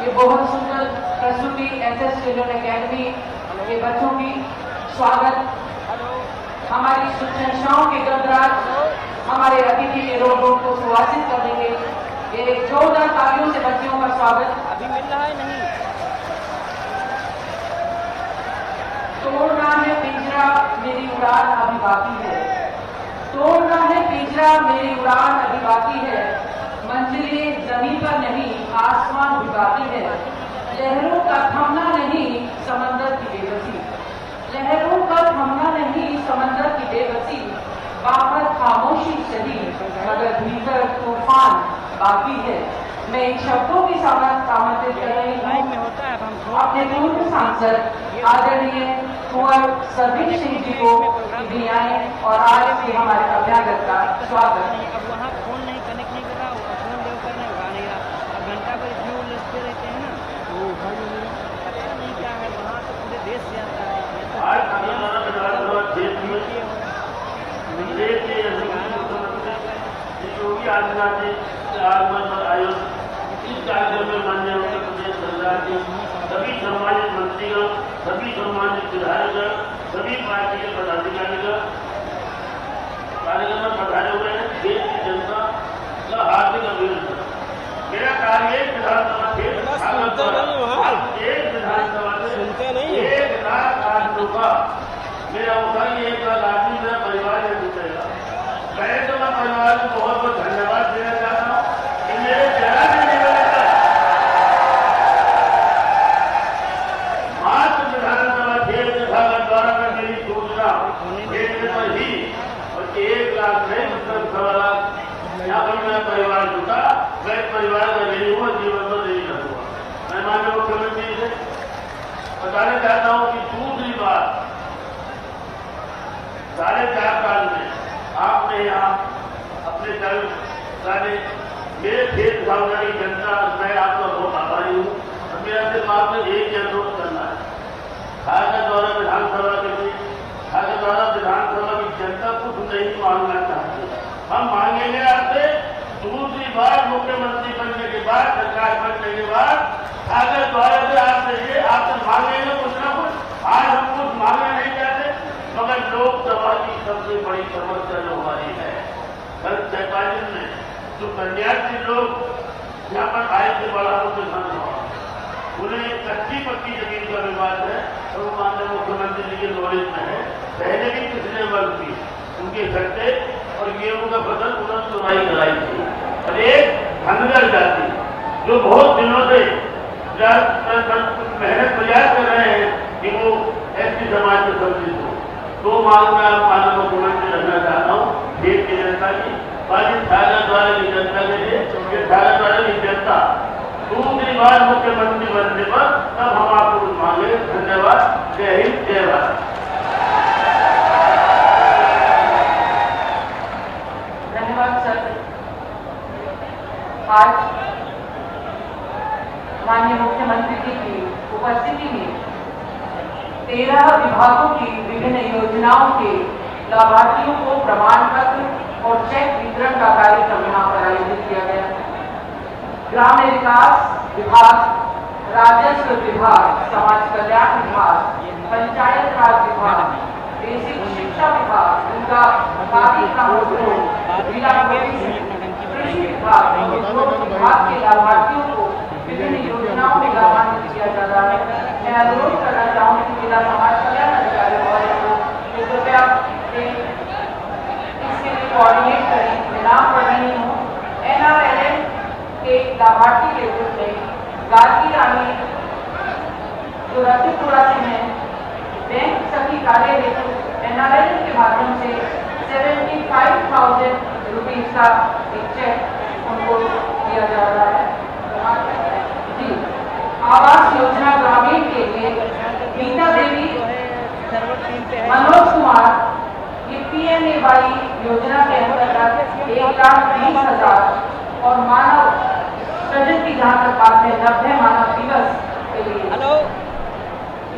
ये बहुत सुंदर प्रस्तुति एसएस चिल्ड्रन एकेडमी के बच्चों की स्वागत हमारी शुभकामनाओं के गणराज हमारे अतिथि के रोड को सुवासित करने के ये जोरदार तालियों से बच्चों का स्वागत अभी मिल रहा है नहीं। तोड़ना है पिंजरा मेरी उड़ान अभी बाकी है, तोड़ना है पिंजरा मेरी उड़ान अभी बाकी है, मंजिलें जमीन पर नहीं आसमान भी बाकी है, लहरों का थमना नहीं समंदर की बेबसी, लहरों का थमना नहीं समंदर की बेबसी, बाहर खामोशी चली मगर भीतर तूफान बाकी है। मैं इन शब्दों की आमंत्रित कर रही हूँ अपने पूर्व सांसद आदरणीय कुंवर सरबीर सिंह जी को भी आए और आज के हमारे अभ्यागत का स्वागत। अब वहाँ फोन नहीं कनेक्ट नहीं कर रहा, फोन देव करने उठा नहीं रहा, अब घंटा पर क्यों लचते रहते हैं ना, तो पता नहीं क्या है, वहाँ तो पूरे देश से आता है। योगी आदित्यनाथ जी आगमन पर आयोजित इस कार्यक्रम में माननीय उत्तर प्रदेश सरकार के सभी सम्मानित मंत्रीगण, सभी सम्मानित विधायकगण, सभी पार्टी के पदाधिकारीगण कार्यक्रम में पधारे हुए हैं। देश की जनता का हार्दिक अभिनंदन। मेरा कार्य एक विधानसभा क्षेत्र एक विधानसभा से 1 लाख आदमियों का मेरा होता है, 1 लाख आदमी मेरा परिवार है जुटेगा। पहले तो मैं परिवार को बहुत बहुत धन्यवाद देना चाहता हूँ कि मेरे जरा भी निवेदन मात्र विधानसभा क्षेत्र विभाग द्वारा मैं मेरी सूचना भेजने पर ही और 1 लाख नहीं मतलब 1.25 लाख यहाँ पर मेरा परिवार जुटा। मैं परिवार में नहीं हुआ, जीवन में नहीं करूँगा। मैं माननीय मुख्यमंत्री से बताना चाहता हूँ कि दूसरी बात 4.5 साल में आपने यहाँ अपने कर्म सारे मेरे क्षेत्र भावना की जनता, मैं आपका बहुत आभारी हूँ। और मेरा सिर्फ आपने एक अनुरोध करना है, खासकर द्वारा विधानसभा के लिए, खासकर द्वारा विधानसभा की जनता कुछ नहीं मांगना चाहती, हम मांगेंगे आपसे दूसरी बार मुख्यमंत्री बनने के बाद, सरकार बनने के बाद खासकर द्वारा से आपसे मांगेंगे कुछ ना कुछ। आज हम कुछ मांगना नहीं चाहते, मगर लोकसभा की सबसे बड़ी समस्या जो हमारी है, कल 47 में जो कन्यार्थी लोग यहाँ पर आए थे बड़ा होते धन उन्हें कच्ची पक्की जमीन का विवाद है और वो माननीय मुख्यमंत्री जी के नॉलेज में है। पहले भी पिछले वर्ष भी उनके खट्टे और गेहूं का फसल तुरंत सुनवाई कराई थी। और एक धनगर जाति जो बहुत दिनों से मेहनत प्रयास कर रहे हैं कि वो ऐसी समाज में सम्मिलित हो, तो मांग मैं माननीय मुख्यमंत्री रखना चाहता हूँ देश की जनता की बाकी धारा द्वारा की जनता के लिए धारा द्वारा की जनता दूसरी बार मुख्यमंत्री बनने पर तब हम आपको मांगे। धन्यवाद। जय हिंद जय भारत। धन्यवाद सर। आज माननीय मुख्यमंत्री जी की उपस्थिति में 13 विभागों की विभिन्न योजनाओं के लाभार्थियों को प्रमाण पत्र और चेक वितरण का कार्यक्रम यहाँ पर आयोजित किया गया। ग्राम्य विकास विभाग, राजस्व विभाग, समाज कल्याण विभाग, पंचायत राज विभाग, बेसिक शिक्षा विभाग, उनका खादी ग्रामोद्योग, जिला कृषि विभाग और उद्योग विभाग के लाभार्थियों को विभिन्न योजनाओं में लाभान्वित किया जा रहा है। मैं अनुरोध करना चाहूँगी कि जिला समाज कल्याण अधिकारी महोदय को कृपया इसके लिए कोऑर्डिनेट करें। मैं नाम पढ़ रही हूँ। NRLM के लाभार्थी के रूप में गार्गी रानी जो रतनपुरा से हैं, बैंक सखी कार्य हेतु NRLM के माध्यम से 75,000 रुपीज का एक चेक उनको दिया जा रहा है। जी, आवास योजना ग्रामीण के लिए मीता देवी, मनोज कुमार, ये PMAY योजना के अंतर्गत 1,20,000 और मानव सृजन की जहाँ तक बात है 90 मानव दिवस के लिए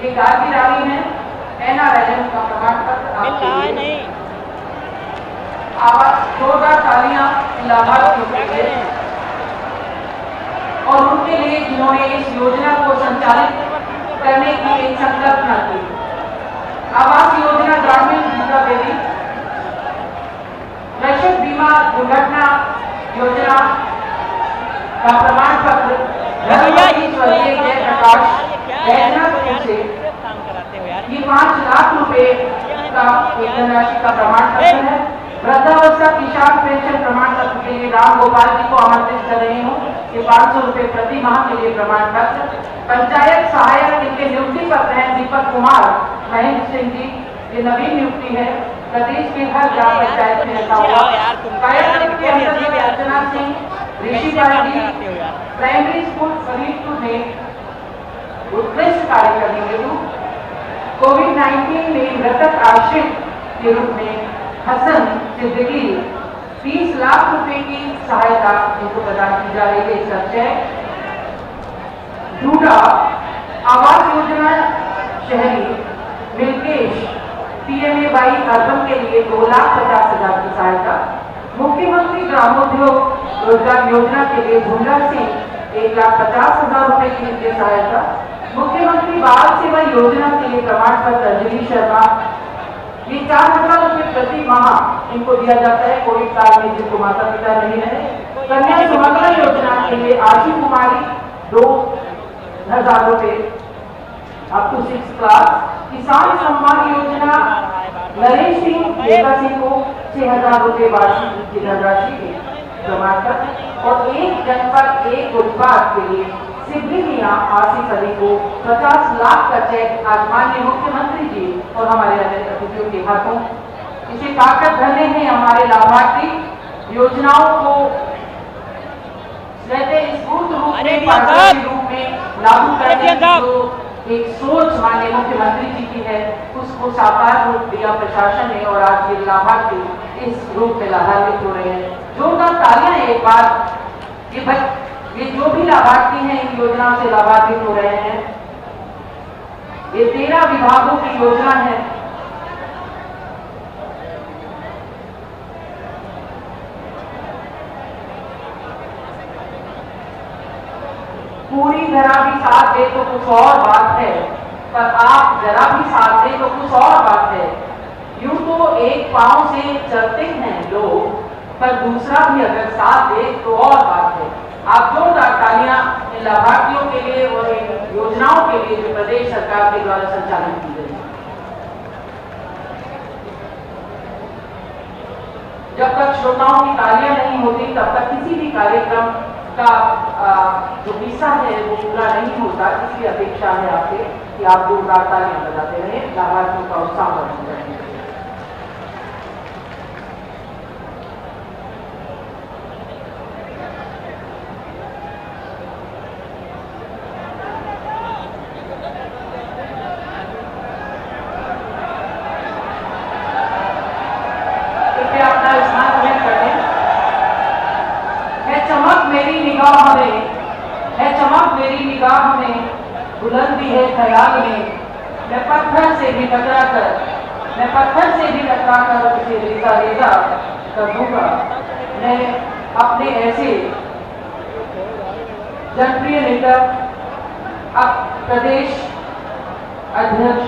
ये गार्गी रानी है। NRLM का प्रमाण पत्र नहीं आवास जोरदार तालियां लाभार्थियों के लिए और उनके लिए जिन्होंने इस योजना को संचालित करने की एक संकल्पना की। आवास योजना ग्रामीण गीता देवी, कृषक बीमा दुर्घटना योजना का प्रमाण पत्र स्वर्गीय जयप्रकाश बैजनाथपुर से ये 5 लाख रुपए का एक धनराशि का प्रमाण पत्र है। वृद्धावस्था किसान पेंशन प्रमाण पत्र के लिए राम गोपाल जी को आमंत्रित कर रही हूँ। ये 500 रुपए प्रति माह के लिए प्रमाण पत्र। पंचायत सहायक इनके नियुक्ति पत्र हैं दीपक कुमार महेंद्र सिंह जी, ये नवीन नियुक्ति है। प्रदेश के हर ग्राम पंचायत में रखा हुआ कार्यक्रम के अंतर्गत अर्चना सिंह, ऋषि पांडी प्राइमरी स्कूल फरीदपुर में उत्कृष्ट कार्य करने हेतु कोविड-19 में मृतक आश्रित के रूप में हसन सिद्दीकी 30 लाख रुपए की सहायता इनको प्रदान की जा रही है। इसका चेक ढूंढा आवास योजना शहरी मिल्केश PMAY अर्बन के लिए 2,50,000 की सहायता। मुख्यमंत्री ग्रामोद्योग रोजगार योजना के लिए झुंझा सिंह 1,50,000 रुपए की वित्तीय सहायता। मुख्यमंत्री बाल सेवा योजना के लिए प्रमाण पत्र अंजलि शर्मा, ये 4,000 रुपए प्रति माह इनको दिया जाता है कोविड काल में जिनको माता पिता नहीं रहे। कन्या सुमंगला योजना के लिए आशी कुमारी 2,000 रुपए अप टू 6 क्लास। किसान सम्मान योजना नरेश सिंह देवा सिंह को 6,000 रुपए वार्षिक की धनराशि के प्रमाण पत्र और एक जनपद एक उत्पाद के लिए सिद्धि मियां आसिफ अली को 50 लाख का चेक आज माननीय मुख्यमंत्री जी और हमारे अन्य अतिथियों के हाथों इसे ताकत भरने हैं। हमारे लाभार्थी योजनाओं को स्फूर्त रूप में पारदर्शी रूप में लागू करने की जो एक सोच माननीय मुख्यमंत्री जी की है उसको साकार रूप दिया प्रशासन ने और आज ये लाभार्थी इस रूप में लाभान्वित हो रहे हैं। जोरदार तालियां एक बार। ये जो भी लाभार्थी हैं इन योजनाओं से लाभान्वित हो रहे हैं। ये 13 विभागों की योजना है। पूरी तरह भी साथ दे तो कुछ और बात है, पर आप जरा भी साथ दे तो कुछ और बात है। यूं तो एक पांव से चलते हैं लोग, पर दूसरा भी अगर साथ दे तो और बात है। आप जोरदार तालियां इन लाभार्थियों के लिए और इन योजनाओं के लिए जो प्रदेश सरकार के द्वारा संचालित की गई है। जब तक श्रोताओं की तालियां नहीं होती तब तक किसी भी कार्यक्रम का जो हिस्सा है वो पूरा नहीं होता। इसलिए अपेक्षा है आपसे कि आप जोरदार तालियां बजाते रहें लाभार्थियों का उत्साह वर्धन करने के लिए। अपना स्थान ग्रहण कर लें। है चमक मेरी निगाह में, है चमक मेरी निगाह में, बुलंदी है ख्याल में। मैं पत्थर से भी टकरा कर, मैं पत्थर से भी टकरा कर उसे रेजा रेजा कर दूंगा। मैं अपने ऐसे जनप्रिय नेता अब प्रदेश अध्यक्ष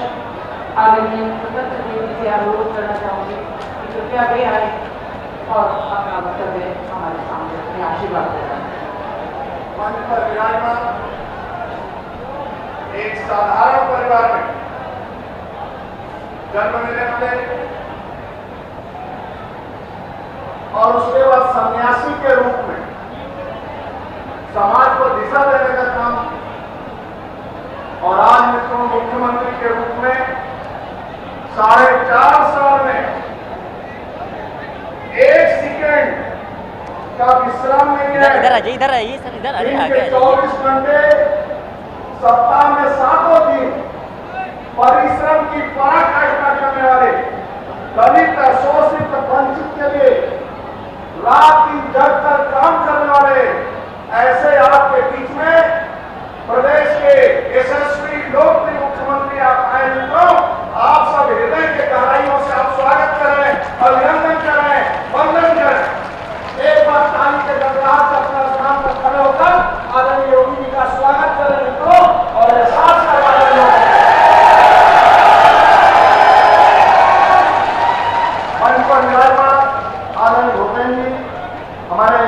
आदरणीय स्वतंत्र देव जी से अनुरोध करना चाहूंगी कि कृपया वे आए और अपना वक्तव्य हमारे सामने अपने आशीर्वाद दें। मंच पर विराजमान एक साधारण परिवार में जन्म लेने वाले और उसके बाद सन्यासी के रूप में समाज को दिशा देने का काम और आज मित्रों मुख्यमंत्री के रूप में 4.5 साल में एक सेकंड का विश्राम नहीं है। इधर आइए सर, इधर दिन आगे के 24 घंटे सप्ताह में 7 दिन परिश्रम की पराकाष्ठा करने वाले दलित शोषित वंचित के लिए रात दिन जग कर काम करने वाले ऐसे आपके बीच में प्रदेश के यशस्वी लोकप्रिय मुख्यमंत्री आप आए मित्रों, आप सब हृदय के गहराइयों से आप स्वागत करें, अभिनंदन करें, वंदन करें। एक बार ताली के गड़गड़ाहट से अपना स्थान पर खड़े होकर आदरणीय योगी जी का स्वागत करें मित्रों और एहसास करवा रहे हैं। मंच पर विराजमान आदरणीय भूपेन्द्र जी, हमारे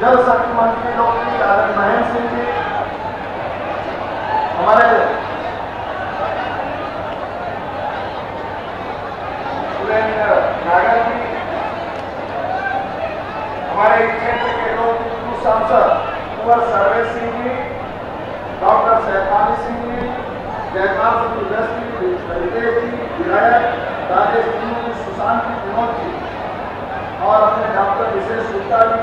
जल शक्ति मंत्री लोकप्रिय आदरणीय महेंद्र सिंह जी, हमारे सुरेंद्र नागर जी, हमारे क्षेत्र के लोकप्रिय सांसद कुंवर सर्वेश सिंह जी, डॉक्टर शैतानी सिंह जी, जयपाल सिंह जी, रितेश जी, विधायक राजेश जी, सुशांत जी, विनोद जी और अपने डॉक्टर विशेष गुप्ता जी,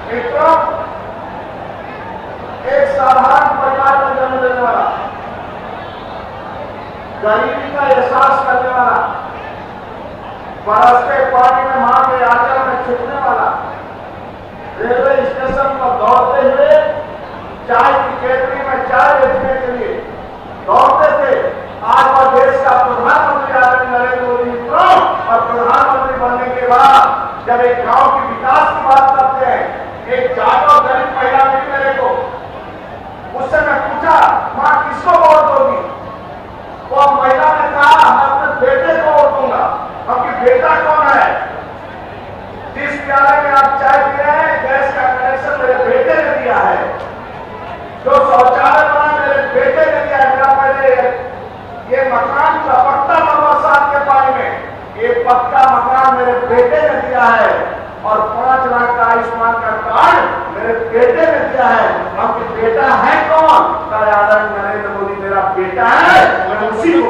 मित्रों एक साधारण परिवार में जन्म लेने वाला, गरीबी का एहसास करने वाला, बरसते पानी में मां के आंचल में छिपने वाला, रेलवे स्टेशन पर दौड़ते हुए चाय की केतली में चाय बेचने के लिए दौड़ते थे। आज वह देश का प्रधानमंत्री आदरणीय नरेंद्र मोदी मित्रों और प्रधानमंत्री बनने के बाद जब एक गांव के विकास की बात करते हैं, एक जाटो दलित महिला मिली मेरे को, उससे मैं पूछा मां किसको वोट दोगी? वो महिला ने कहा मैं अपने बेटे को वोट दूंगा। आपकी बेटा कौन है? जिस प्याले में आप चाय पी रहे हैं गैस का कनेक्शन मेरे बेटे ने दिया है, जो शौचालय बना मेरे बेटे ने दिया है। मेरा पहले ये मकान लपकता था बरसात के पानी में, ये पक्का मकान मेरे बेटे ने दिया है और 5 लाख का आयुष्मान का कार्ड मेरे बेटे ने दिया है। आपके बेटा है कौन? आदरणीय नरेंद्र मोदी मेरा बेटा है, मैं उसी को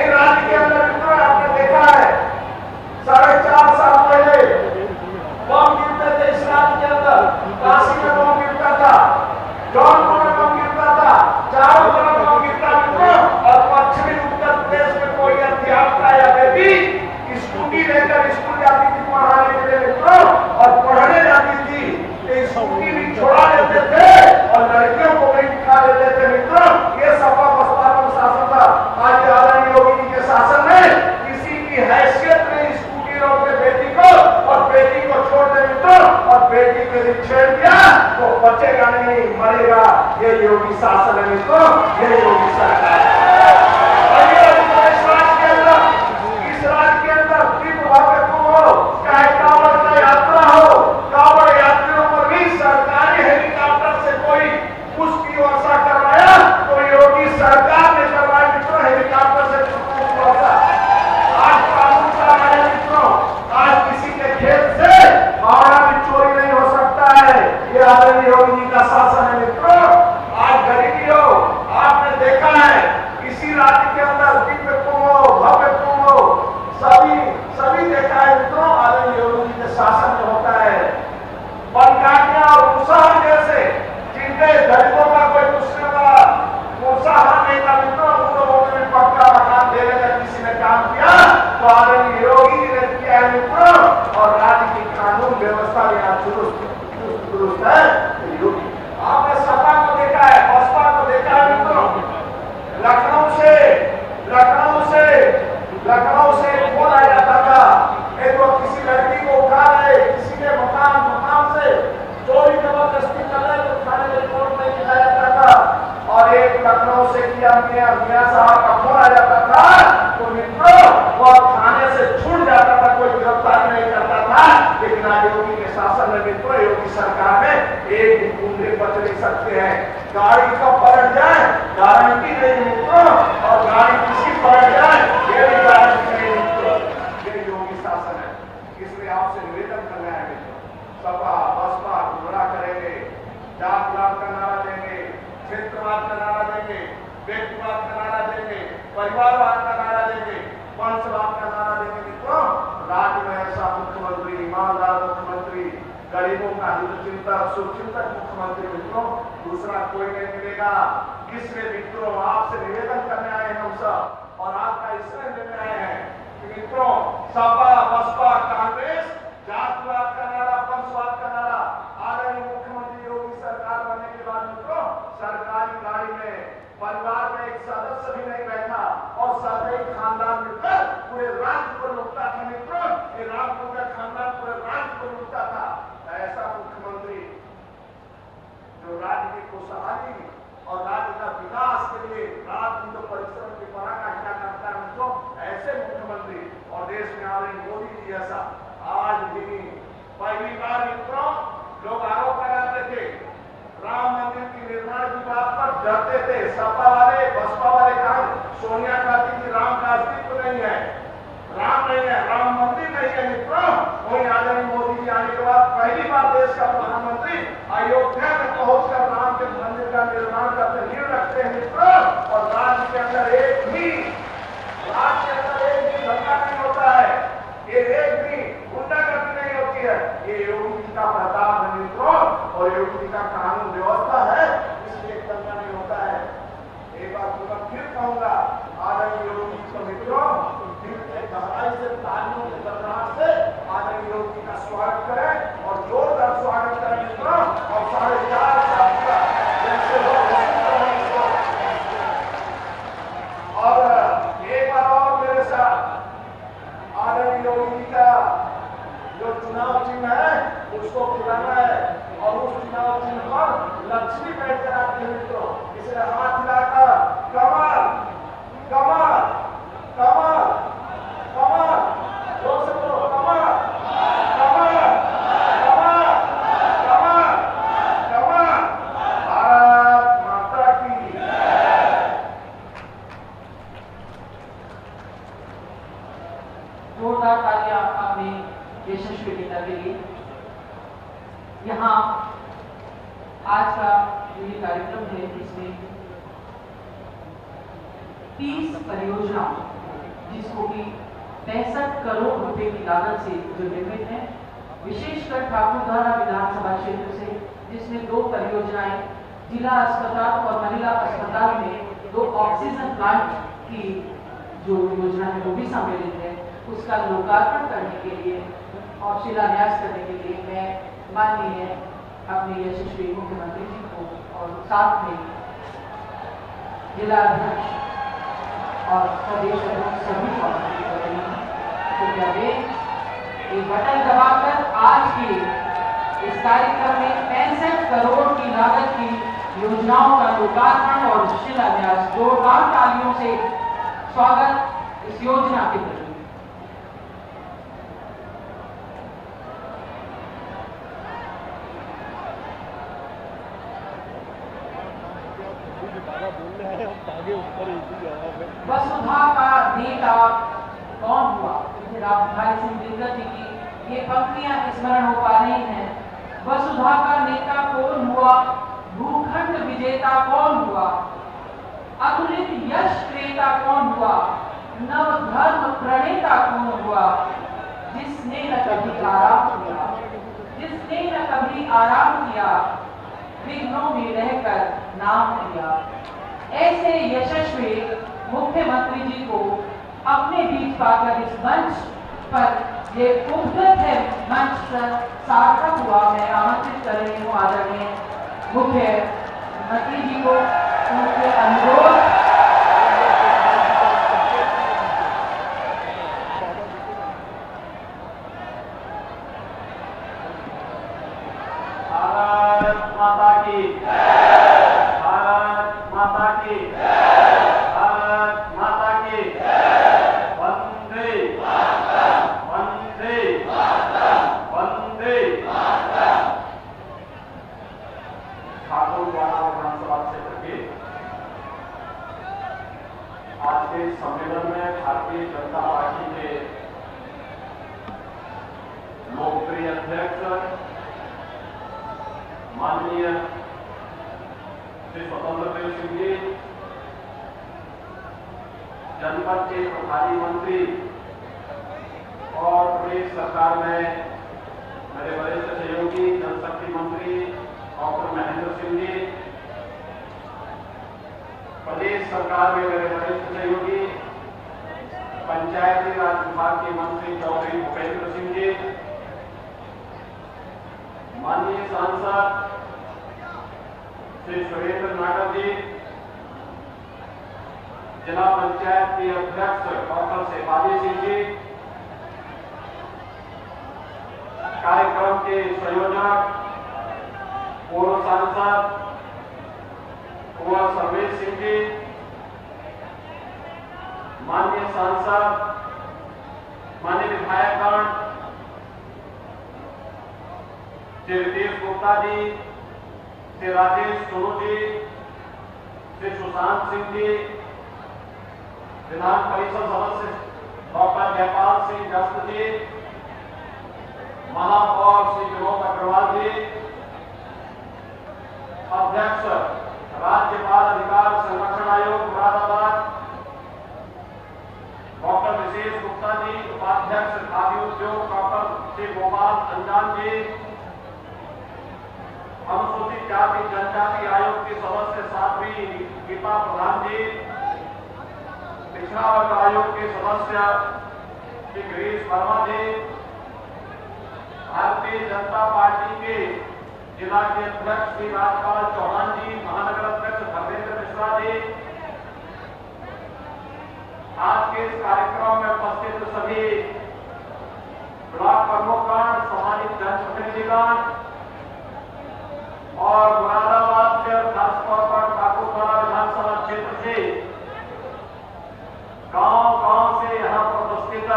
राज्य के अंदर मित्रों आपने देखा है 4.5 साल पहले बम गिरते थे इस राज्य के अंदर, काशी में बम गिरता था, जौनपुर में बम गिरता था, चारों तरफ बम गिरता मित्रों और पश्चिमी उत्तर प्रदेश में कोई अध्यापिका या बेटी स्कूटी लेकर स्कूल जाती थी पढ़ाने के लिए मित्रों और पढ़ने जाती थी तो स्कूटी भी छोड़ा लेते थे और लड़कियों को भी उठा लेते थे मित्रों। ये सपा बसपा का शासन था। आज आदरणीय योगी जी के शासन में किसी की हैसियत नहीं स्कूटी रोक के बेटी को और बेटी को छोड़ दे मित्रों और बेटी के लिए छेड़ दिया वो बचेगा नहीं, मरेगा। ये योगी शासन है मित्रों, ये योगी सरकार है। और ये इस राज्य के अंदर तीर्थ भर हो, चाहे कांवड़ का यात्रा हो, कांवड़ यात्रियों पर भी सरकारी हेलीकॉप्टर से कोई पुष्टि वर्षा करवाया तो योगी सरकार ने करवाया मित्रों, हेलीकॉप्टर से वर्षा। आज कानून का है मित्रों, आज किसी के खेत से फावड़ा भी चोरी नहीं हो सकता है। ये आदरणीय योगी जी का शासन है मित्रों। आज गरीबी हो, आपने देखा है इसी राज्य के अंदर दिव्य कुंभ हो, भव्य कुंभ हो, सभी देखा है मित्रों, आदरणीय योगी जी के शासन में होता है। बनकाटिया और मुसाहर जैसे जिनके दलितों का कोई पूछने वाला मुसाहर नहीं था मित्रों, उन लोगों ने पक्का मकान देने का किसी ने काम किया तो आदरणीय योगी जी ने किया है मित्रों। और राज्य की कानून व्यवस्था यहाँ दुरुस्त है योगी। आपने सपा को देखा है, बसपा को देखा है मित्रों। लखनऊ से फोन आ जाता था, एक तो किसी लड़की को उठा रहे, किसी के मकान से चोरी जबरदस्ती कर रहे तो थाने में रिपोर्ट नहीं लिखा जाता था। और एक लखनऊ से किया मियां साहब का फोन आ जाता था तो मित्रों वो थाने से छूट जाता था, कोई गिरफ्तारी नहीं करता था। लेकिन आज योगी के शासन में मित्रों, योगी सरकार में एक भी बूंदे बच नहीं सकते हैं। गाड़ी कब पलट जाए गारंटी नहीं मित्रों, और गाड़ी किसी पलट जाए ये भी गारंटी नहीं मित्रों। ये योगी शासन है। इसलिए आपसे निवेदन करना है मित्रों, सपा बसपा गुमराह करेंगे, जातवाद का नारा देंगे, क्षेत्रवाद का नारा देंगे, व्यक्तिवाद का नारा देंगे, परिवारवाद का नारा देंगे, वंशवाद का नारा देंगे मित्रों। राज्य में ऐसा मुख्यमंत्री, ईमानदार मुख्यमंत्री, गरीबों का हितचिंतक सुचिंतक मुख्यमंत्री मित्रों दूसरा कोई नहीं मिलेगा। इसलिए मित्रों आपसे निवेदन करने आए हम सब, और आपका इसलिए लेने आए हैं कि मित्रों सपा बसपा कांग्रेस जातवाद का नारा, वंशवाद का नारा, आदरणीय मुख्यमंत्री योगी सरकार बनने के बाद मित्रों सरकारी गाड़ी में परिवार में एक सदस्य भी नहीं बैठा और सभी खानदान मिलकर पूरे राज्य को लूटता था मित्रों। ये रामपुर का खानदान पूरे राज्य को लूटता था। ऐसा मुख्यमंत्री जो राज्य की खुशहाली और राज्य का विकास के लिए रात दिन परिश्रम की पराकाष्ठा करता है मित्रों, ऐसे मुख्यमंत्री और देश में आदरणीय मोदी जी जैसा आज भी पहली बार मित्रों लोग आरोप लगाते थे राम मंदिर की निर्माण की बात पर डरते थे। सपा वाले बसपा वाले कहा सोनिया गांधी की राम का अस्तित्व नहीं है, राम नहीं है, राम मंदिर नहीं है मित्रों। वही आदरणीय मोदी जी आने के बाद पहली बार देश का प्रधानमंत्री अयोध्या में पहुंचकर राम के मंदिर का निर्माण करते नींव रखते हैं मित्रों। और राज्य के अंदर एक भी धंधा नहीं होता है, ये एक भी गुंडागर्दी नहीं होती है। ये योगी जी का प्रताप है मित्रों, और योगी जी का कानून व्यवस्था है, इसलिए दंगा नहीं होता है। एक बार मैं फिर कहूंगा आदरणीय योगी जी को मित्रों गहराई से तालियों के गड़गड़ाहट से आदरणीय योगी जी का स्वागत करें और जोरदार स्वागत करें मित्रों। और 4.5 साल का जैसे और एक बार और मेरे साथ आदरणीय योगी जी का जो चुनाव चिन्ह है उसको खिलाना है, और उस चुनाव चिन्ह पर लक्ष्मी बैठ कर आती है मित्रों। इसलिए हाथ हिलाकर कमल कमल कमल कमल जोर से बोलो, कमल कमल कमल कमल कमल, भारत माता की। जोरदार तालियां आपने यशस्वी नेता के लिए। यहाँ आज का ये कार्यक्रम है, इसमें 30 परियोजना जिसको कि 65 करोड़ रुपए की लागत से जो निर्मित है, विशेषकर ठाकुरधारा विधानसभा क्षेत्र से, जिसमें 2 परियोजनाएं जिला अस्पताल और महिला अस्पताल में 2 ऑक्सीजन प्लांट की जो योजना है वो भी सम्मिलित है। उसका लोकार्पण करने के लिए और शिलान्यास करने के लिए मैं माननीय अपने यशस्वी मुख्यमंत्री जी को और साथ में जिला अध्यक्ष और प्रदेश अध्यक्ष सभी को तो क्या एक बटन दबाकर आज की इस कार्यक्रम में 65 करोड़ की लागत की योजनाओं का लोकार्पण और शिलान्यास। जोरदार तालियों से स्वागत इस योजना के प्रति। वसुधा का नेता कौन हुआ? मुझे भाई सिंह दिग्गज जी की ये पंक्तियां स्मरण हो पा रही हैं। वसुधा का नेता कौन हुआ? भूखंड विजेता कौन हुआ? अतुलित यश क्रेता कौन हुआ? नव धर्म प्रणेता कौन हुआ? जिसने न कभी आराम किया, जिसने न कभी आराम किया, विघ्नों में रहकर नाम लिया। ऐसे यशस्वी मुख्यमंत्री जी को अपने बीच पाकर इस मंच पर ये उपगत है मंच सार्थक हुआ। मैं आमंत्रित कर रही हूँ आदरणीय मुख्यमंत्री जी को उनके अनुरोध भारत माता की, भारत माता की, भारत माता की, वंदे वंदे वंदे। ठाकुरवाड़ा विधानसभा क्षेत्र के आज के सम्मेलन में भारतीय जनता पार्टी के लोकप्रिय अध्यक्ष माननीय श्री स्वतंत्र देव सिंह जी, जनपद के प्रभारी मंत्री और प्रदेश सरकार में मेरे वरिष्ठ सहयोगी जनशक्ति मंत्री डॉक्टर महेंद्र सिंह जी, प्रदेश सरकार में मेरे वरिष्ठ सहयोगी पंचायती राज विभाग के मंत्री चौधरी भूपेंद्र सिंह जी, माननीय सांसद श्री सुरेंद्र नागर जी, जिला पंचायत के अध्यक्ष डॉक्टर शेफाली सिंह जी, कार्यक्रम के संयोजक पूर्व सांसद कुंवर सर्वेश सिंह जी, माननीय सांसद माननीय विधायकगण श्री रितेश गुप्ता जी, श्री राजेश सोनू जी, श्री सुशांत सिंह जी, विधान परिषद सदस्य डॉक्टर जयपाल सिंह जस्त जी, महापौर श्री विनोद अग्रवाल जी, अध्यक्ष राज्य बाल अधिकार संरक्षण आयोग मुरादाबाद डॉक्टर विशेष गुप्ता जी, उपाध्यक्ष खादी उद्योग डॉक्टर श्री गोपाल अंजान जी, अनुसूचित जाति जनजाति आयोग के सदस्य साध्वी गीता प्रधान जी, पिछड़ा वर्ग आयोग के सदस्य श्री गिरीश वर्मा जी, भारतीय जनता पार्टी के जिला के अध्यक्ष श्री राजपाल चौहान जी, महानगर अध्यक्ष धर्मेंद्र मिश्रा जी, आज के इस कार्यक्रम में उपस्थित सभी ब्लॉक प्रमुखगण, सम्मानित जनप्रतिनिधिगण और मुरादाबाद से खासतौर पर ठाकुरवाड़ा विधानसभा क्षेत्र से गांव-गांव से यहां पर उपस्थित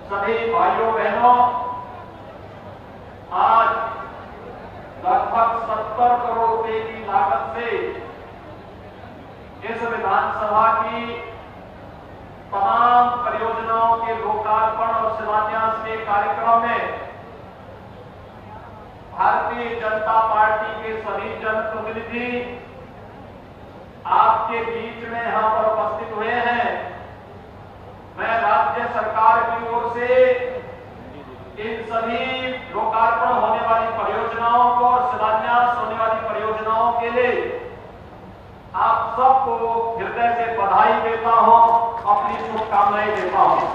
सभी भाइयों बहनों, आज लगभग 70 करोड़ रुपए की लागत से इस विधानसभा की तमाम परियोजनाओं के लोकार्पण और शिलान्यास के कार्यक्रम में भारतीय जनता पार्टी के सभी जनप्रतिनिधि आपके बीच में यहां पर उपस्थित हुए हैं। मैं राज्य सरकार की ओर से इन सभी लोकार्पण होने वाली परियोजनाओं को और शिलान्यास होने वाली परियोजनाओं के लिए आप सबको हृदय से बधाई देता हूं, अपनी शुभकामनाएं देता हूं।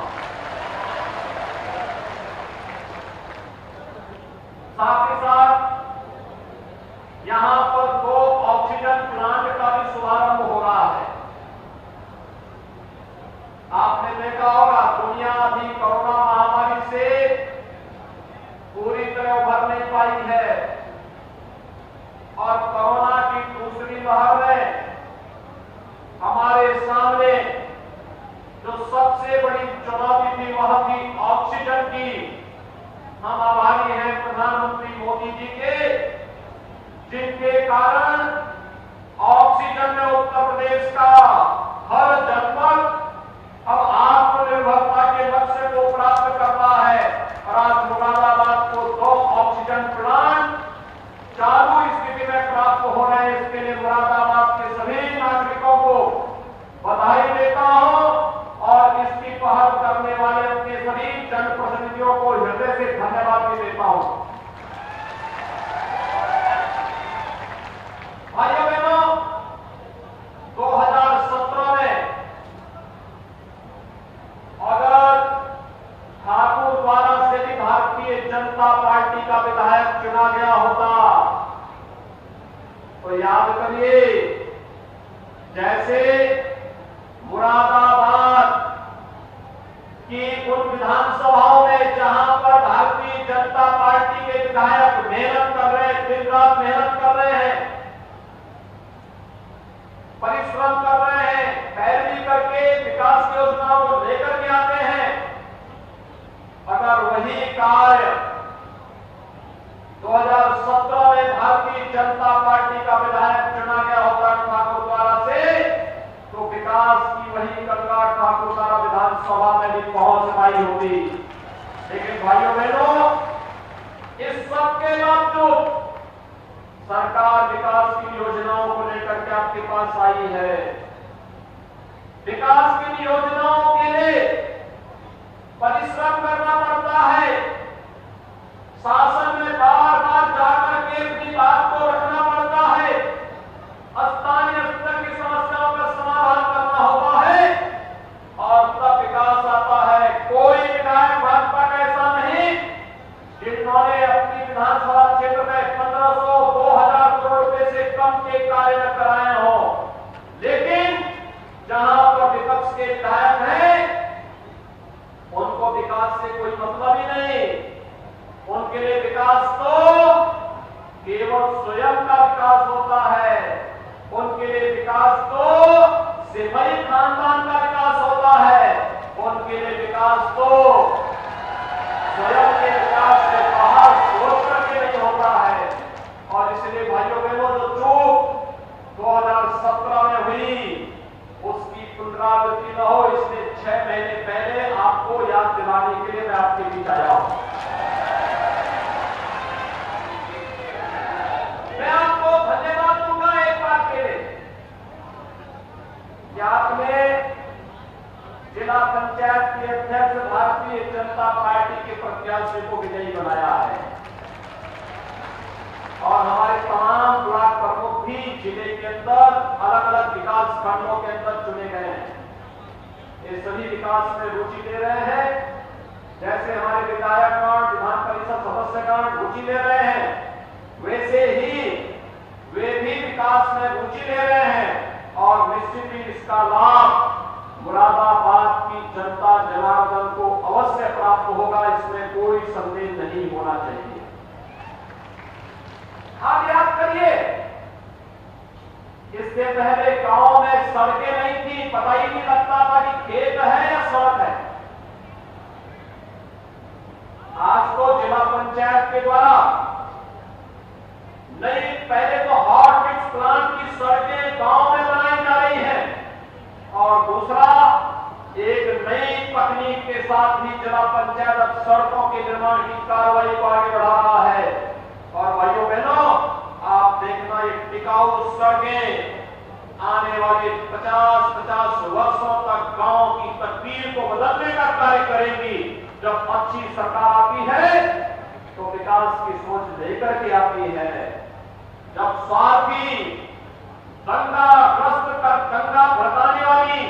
साथ ही साथ यहां पर 2 ऑक्सीजन प्लांट का भी शुभारंभ हो रहा है। आपने देखा होगा दुनिया अभी कोरोना महामारी से पूरी तरह उभर नहीं पाई है और कोरोना की दूसरी लहर में हमारे सामने जो सबसे बड़ी चुनौती थी वह थी ऑक्सीजन की। हम आभारी हैं प्रधानमंत्री मोदी जी के, जिनके कारण ऑक्सीजन में उत्तर प्रदेश का हर जनपद अब आत्मनिर्भरता के लक्ष्य को प्राप्त करता है और आज मुरादाबाद को 2 ऑक्सीजन प्लांट चालू स्थिति में प्राप्त हो रहे हैं। इसके लिए मुरादाबाद के सभी नागरिकों को बधाई देता हूं और इसकी पहल करने वाले अपने सभी जनप्रतिनिधियों को हृदय से धन्यवाद भी देता हूं। भाइयों बहनों, 2017 में अगर ठाकुर द्वारा से भी भारतीय जनता पार्टी का विधायक चुना गया होता तो याद करिए, जैसे मुरादाबाद की उन विधानसभाओं में जहां पर भारतीय जनता पार्टी के विधायक मेहनत कर रहे हैं, दिन रात मेहनत कर रहे हैं, परिश्रम कर रहे हैं, पैरवी करके विकास योजनाओं को लेकर के आते हैं, अगर वही कार्य 2017 में भारतीय जनता पार्टी का विधायक चुना गया होता ठाकुर द्वारा से, तो विकास की वही गंगा ठाकुर द्वारा विधानसभा में भी पहुंच पाई होती। लेकिन भाइयों बहनों, इस सब के बावजूद सरकार विकास की योजनाओं को लेकर के आपके पास आई है। विकास की योजनाओं के लिए परिश्रम करना पड़ता है, शासन में बार बार जाकर के अपनी बात को रखना पड़ता है, स्थानीय स्तर की समस्याओं का समाधान करना होता है और तब विकास आता है। कोई विधायक भाजपा का ऐसा नहीं जिन्होंने अपनी विधानसभा क्षेत्र में 1500-2000 करोड़ रुपए से कम के कार्य न कराए हो, लेकिन जहां पर विपक्ष के विधायक हैं उनको विकास से कोई मतलब ही नहीं। उनके लिए विकास तो केवल स्वयं का विकास होता है, उनके लिए विकास तो सिपाही खानदान का विकास होता है, उनके लिए विकास तो स्वयं के विकास से बाहर सोच करके नहीं होता है। और इसलिए भाइयों बहनों, जो चूक 2017 में हुई उसकी पुनरावृत्ति न हो, इसलिए 6 महीने पहले आपको याद दिलाने के लिए मैं आपके बीच आया हूं। मैं आपको धन्यवाद दूंगा एक बात के लिए कि आपने जिला पंचायत के अध्यक्ष भारतीय जनता पार्टी के प्रत्याशी को विजयी बनाया है और हमारे तमाम ब्लॉक प्रमुख भी जिले के अंदर अलग अलग विकास खंडों के अंदर चुने गए हैं। ये सभी विकास में रुचि ले रहे हैं, जैसे हमारे विधायकगण, विधान परिषद सदस्यगण रुचि ले रहे हैं, वैसे ही वे भी विकास में रुचि ले रहे हैं और निश्चित ही इसका लाभ मुरादाबाद की जनता जनार्दन को अवश्य प्राप्त होगा, इसमें कोई संदेह नहीं होना चाहिए। आप याद करिए, इससे पहले गांव में सड़कें नहीं थी, पता ही नहीं लगता था कि खेत है या सड़क है। आज तो जिला पंचायत के द्वारा नई, पहले तो हॉट मिक्स प्लांट की सड़कें गांव में बनाई जा रही हैं और दूसरा एक नई तकनीक के साथ भी जिला पंचायत अब सड़कों के निर्माण की कार्रवाई को आगे बढ़ा रहा है। और भाइयों बहनों, आप देखना, ये टिकाऊ सड़कें आने वाले 50-50 वर्षों तक गांव की तस्वीर को बदलने का कार्य करेंगी। जब अच्छी सरकार आती है तो विकास की सोच लेकर के आती है। जब स्वार्थी दंगा भड़काने वाली,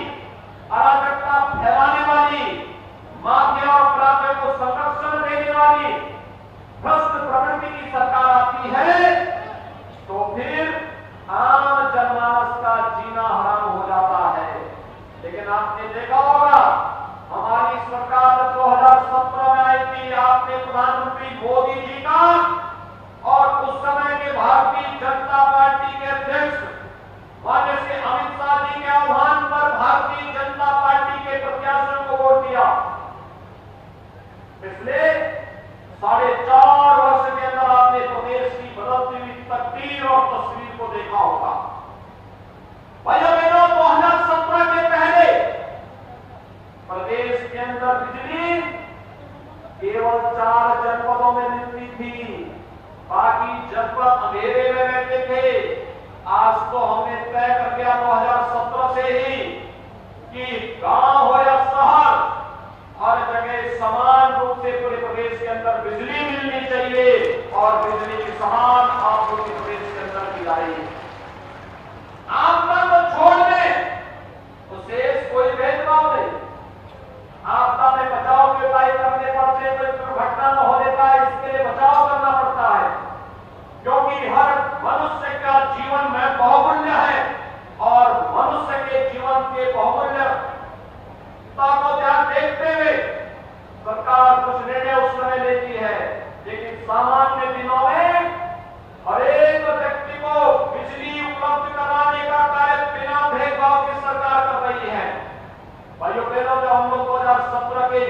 अराजकता फैलाने वाली, माफिया और अपराधियों को संरक्षण देने वाली भ्रष्ट प्रवृत्ति की सरकार आती है तो फिर आम जनमानस का जीना हराम हो जाता है। लेकिन आपने देखा होगा हमारी सरकार 2017 में आई थी, आपने प्रधानमंत्री मोदी जी का और उस समय के भारतीय जनता पार्टी के अध्यक्ष माननीय श्री अमित शाह जी के आह्वान पर भारतीय जनता पार्टी के प्रत्याशियों को वोट दिया। पिछले 4.5 वर्ष के अंदर आपने प्रदेश की बदलती हुई तकदीर और तस्वीर को देखा होगा। भाइयों बहनों, 2017 के पहले प्रदेश के अंदर बिजली केवल 4 जनपदों में मिलती थी, बाकी जनपद अंधेरे में रहते थे। आज तो हमने तय कर दिया 2017 से ही कि गांव हो या शहर, हर जगह समान रूप से पूरे प्रदेश के अंदर बिजली मिलनी चाहिए और बिजली की समान आपूर्ति प्रदेश के अंदर की जाएगी। आपदा को छोड़ दें तो शेष कोई भेदभाव नहीं। आपदा में बचाव के उपाय करने पड़ते हैं तो दुर्घटना न होने पाए, इसके लिए बचाव करना पड़ता है, क्योंकि हर मनुष्य का जीवन में बहुमूल्य है और मनुष्य के जीवन के बहुमूल्य को ध्यान देखते हुए सरकार कुछ निर्णय उस समय लेती है, लेकिन सामान्य दिनों में हर एक व्यक्ति को बिजली उपलब्ध कराने का कार्य बिना भेदभाव की सरकार कर रही है। भाइयों बहनों, जब हम लोग 2017 के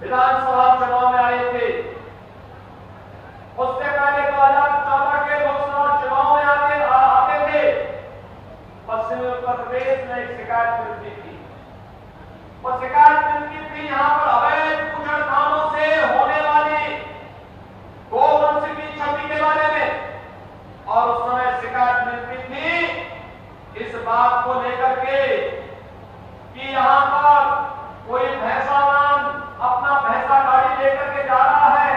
विधानसभा चुनाव में आए थे, उससे पहले 2014 के लोकसभा चुनाव में आते थे, पश्चिमी उत्तर प्रदेश में एक शिकायत मिलती थी। और शिकायत मिलती थी यहाँ पर अवैध कुचल कामों से होने वाली गोवंश की क्षति के बारे में, और उस समय शिकायत मिलती थी इस बात को लेकर के कि यहाँ पर कोई भैंसावान अपना भैंसा गाड़ी लेकर के जा रहा है,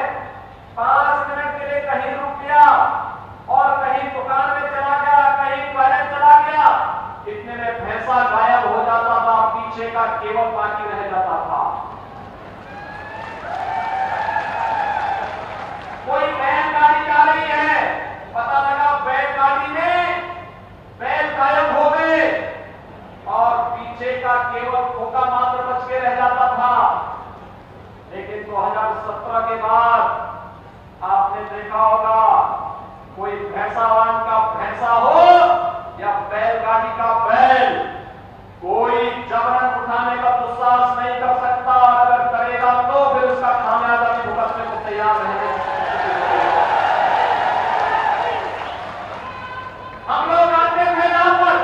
5 मिनट के लिए कहीं रुक गया और कहीं दुकान में चला गया, कहीं टॉयलेट चला गया, इतने में भैंसा गायब हो जाता था, पीछे का केवल बाकी रह जाता था। कोई बैलगाड़ी जा रही है, पता लगा बैलगाड़ी में बैल गायब हो गए और पीछे का केवल खोखा मात्र बच के रह जाता था। लेकिन 2017 के बाद आपने देखा होगा, कोई भैंसावान का भैंसा हो या बैलगाड़ी का बैल, कोई जबरन उठाने का दुस्साहस नहीं कर सकता। अगर करेगा तो फिर उसका खामियाजा भी भुगतने को तैयार रहेंगे। हम लोग आते थे जहां पर,